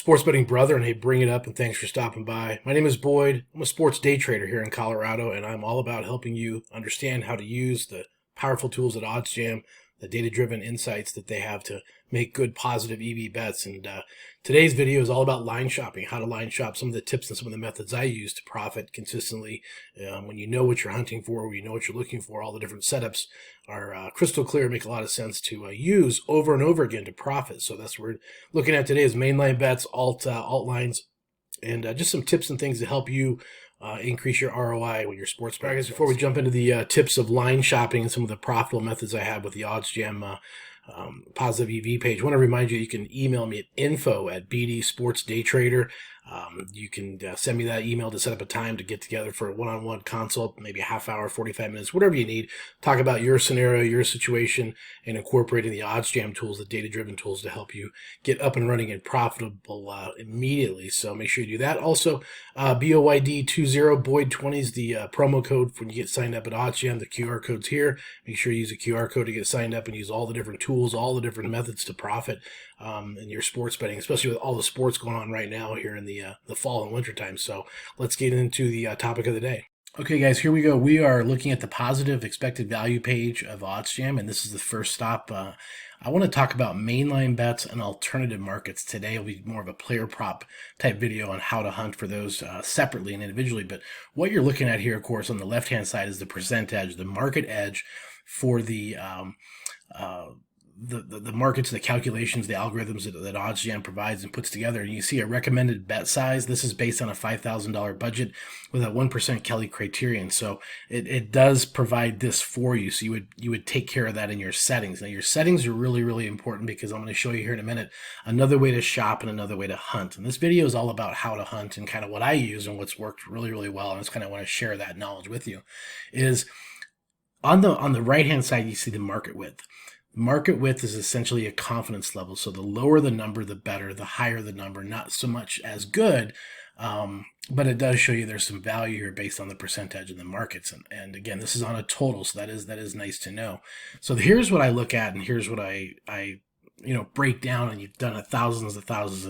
Sports betting brother, and hey, bring it up, and thanks for stopping by. My name is Boyd. I'm a sports day trader here in Colorado, and I'm all about helping you understand how to use the powerful tools at Oddsjam, the data-driven insights that they have to make good, positive EV bets. And today's video is all about line shopping, how to line shop, some of the tips and some of the methods I use to profit consistently. When you know what you're hunting for, when you know what you're looking for, all the different setups are crystal clear, make a lot of sense to use over and over again to profit. So that's what we're looking at today is mainline bets, alt lines, and just some tips and things to help you increase your ROI when you're sports betting. Guys, before we jump into the tips of line shopping and some of the profitable methods I have with the Oddsjam positive EV page, I want to remind you can email me at info@bdsportsdaytrader. You can send me that email to set up a time to get together for a one-on-one consult, maybe a half hour, 45 minutes, whatever you need. Talk about your scenario, your situation, and incorporating the Oddsjam tools, the data-driven tools to help you get up and running and profitable immediately. So make sure you do that. Also, BOYD20, Boyd20 is the promo code when you get signed up at Oddsjam. The QR code's here. Make sure you use a QR code to get signed up and use all the different tools, all the different methods to profit in your sports betting, especially with all the sports going on right now here in the fall and winter time. So let's get into the topic of the day. Okay, guys, here we go. We are looking at the positive expected value page of Oddsjam, and this is the first stop. I want to talk about mainline bets and alternative markets. Today will be more of a player prop type video on how to hunt for those separately and individually. But what you're looking at here, of course, on the left-hand side is the percent edge, the market edge for the markets, the calculations, the algorithms that Oddsjam provides and puts together. And you see a recommended bet size. This is based on a $5,000 budget with a 1% Kelly criterion. So it does provide this for you. So you would take care of that in your settings. Now your settings are really, really important because I'm going to show you here in a minute another way to shop and another way to hunt. And this video is all about how to hunt and kind of what I use and what's worked really, really well. And I just kind of want to share that knowledge with you. Is on the right-hand side, you see the market width. Market width is essentially a confidence level. So the lower the number, the better. The higher the number, not so much as good, but it does show you there's some value here based on the percentage of the markets. And again, this is on a total, so that is nice to know. So here's what I look at, and here's what I break down, and you've done it thousands of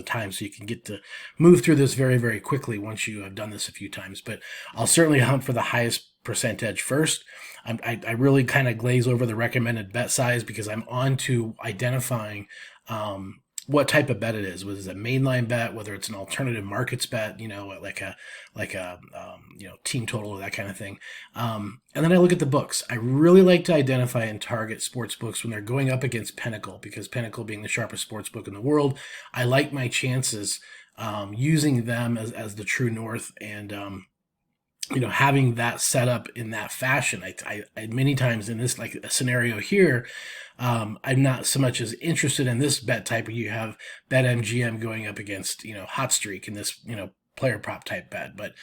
times, so you can get to move through this very, very quickly once you have done this a few times. But I'll certainly hunt for the highest percentage first. I really kind of glaze over the recommended bet size because I'm on to identifying what type of bet it is. Whether it's a mainline bet, whether it's an alternative markets bet, like a team total or that kind of thing. And then I look at the books. I really like to identify and target sports books when they're going up against Pinnacle, because Pinnacle being the sharpest sports book in the world, I like my chances using them as the true north. And having that set up in that fashion, I many times in this, like a scenario here, I'm not so much as interested in this bet type where you have BetMGM going up against, Hot Streak in this, player prop type bet. But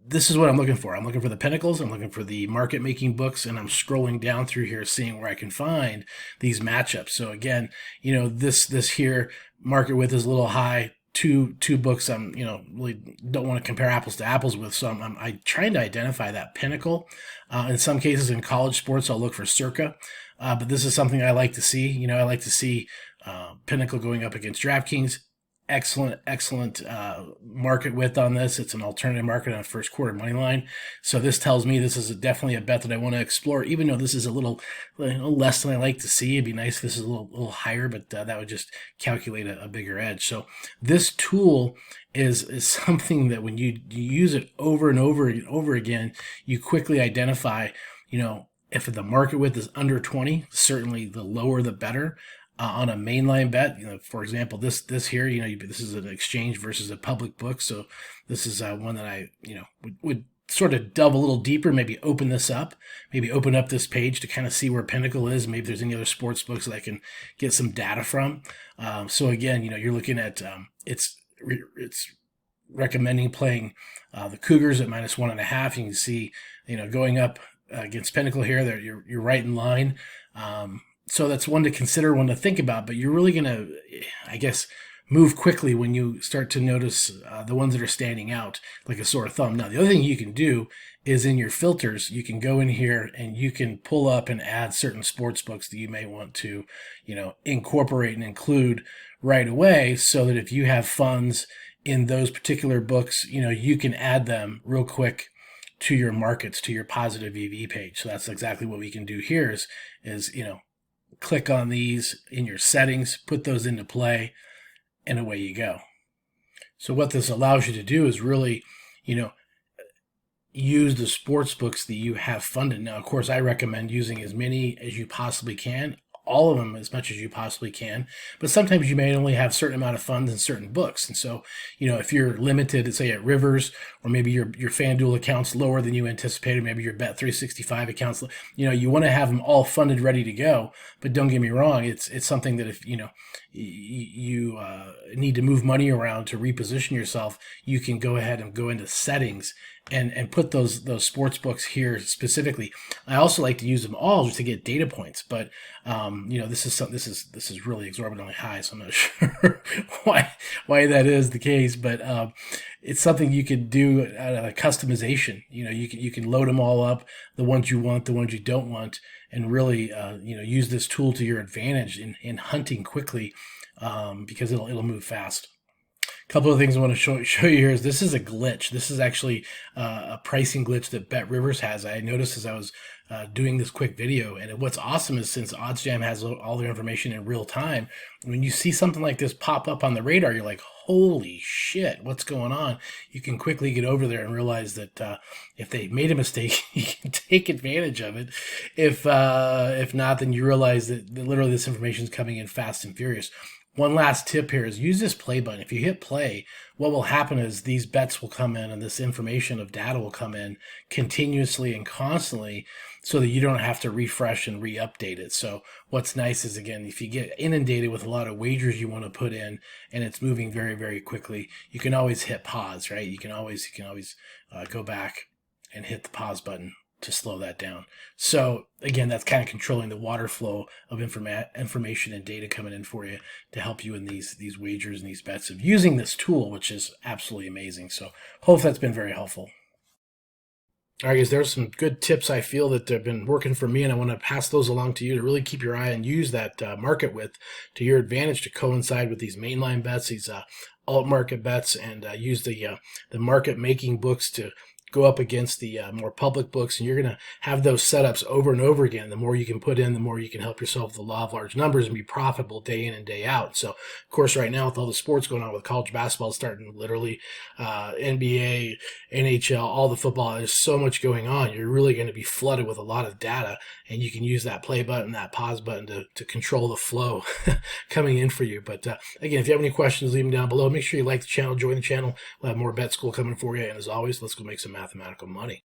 this is what I'm looking for. I'm looking for the Pinnacles. I'm looking for the market making books, and I'm scrolling down through here, seeing where I can find these matchups. So again, this here market width is a little high. Two books I'm really don't want to compare apples to apples with, so I'm trying to identify that Pinnacle. In some cases in college sports I'll look for Circa, but this is something I like to see. I like to see Pinnacle going up against DraftKings. Excellent market width on this. It's an alternative market on a first quarter money line. So this tells me this is definitely a bet that I want to explore, even though this is a little less than I like to see. It'd be nice if this is a little higher, but that would just calculate a bigger edge. So this tool is something that when you use it over and over and over again, you quickly identify, if the market width is under 20, certainly the lower the better. On a mainline bet, for example, this here, this is an exchange versus a public book. So this is one that I, would sort of delve a little deeper, maybe open this up, maybe open up this page to kind of see where Pinnacle is. Maybe there's any other sports books that I can get some data from. So again, you're looking at, it's recommending playing the Cougars at -1.5. You can see, going up against Pinnacle here, that you're right in line. So that's one to consider, one to think about, but you're really going to, I guess, move quickly when you start to notice the ones that are standing out like a sore thumb. Now, the other thing you can do is in your filters, you can go in here and you can pull up and add certain sports books that you may want to, incorporate and include right away, so that if you have funds in those particular books, you can add them real quick to your markets, to your positive EV page. So that's exactly what we can do here is click on these in your settings, put those into play, and away you go. So what this allows you to do is really, use the sports books that you have funded. Now, of course, I recommend using as many as you possibly can, all of them as much as you possibly can. But sometimes you may only have a certain amount of funds in certain books. And so, if you're limited, say at Rivers, or maybe your FanDuel account's lower than you anticipated, maybe your Bet365 account's, you want to have them all funded, ready to go. But don't get me wrong, it's something that if, you need to move money around to reposition yourself, you can go ahead and go into settings and put those sports books here specifically. I also like to use them all just to get data points, but this is really exorbitantly high, so I'm not sure why that is the case, but it's something you could do a customization. You can load them all up, the ones you want, the ones you don't want, and really use this tool to your advantage in hunting quickly, because it'll move fast. Couple of things I want to show you here is this is a glitch. This is actually a pricing glitch that Bet Rivers has. I noticed as I was doing this quick video, and what's awesome is since Oddsjam has all their information in real time, when you see something like this pop up on the radar, you're like, holy shit, what's going on? You can quickly get over there and realize that if they made a mistake, you can take advantage of it. If not, then you realize that literally this information is coming in fast and furious. One last tip here is use this play button. If you hit play, what will happen is these bets will come in and this information of data will come in continuously and constantly, so that you don't have to refresh and re-update it. So what's nice is, again, if you get inundated with a lot of wagers you want to put in and it's moving very, very quickly, you can always hit pause, right? You can always go back and hit the pause button to slow that down. So again, that's kind of controlling the water flow of information and data coming in for you to help you in these wagers and these bets of using this tool, which is absolutely amazing. So hope that's been very helpful. All right, guys, there's some good tips I feel that have been working for me, and I want to pass those along to you to really keep your eye and use that market width to your advantage to coincide with these mainline bets, these alt market bets, and use the market making books to go up against the more public books, and you're going to have those setups over and over again. The more you can put in, the more you can help yourself with the law of large numbers and be profitable day in and day out. So, of course, right now with all the sports going on, with college basketball starting, literally NBA, NHL, all the football, there's so much going on. You're really going to be flooded with a lot of data, and you can use that play button, that pause button to control the flow coming in for you. But again, if you have any questions, leave them down below. Make sure you like the channel, join the channel. We'll have more Bet School coming for you. And as always, let's go make some mathematical money.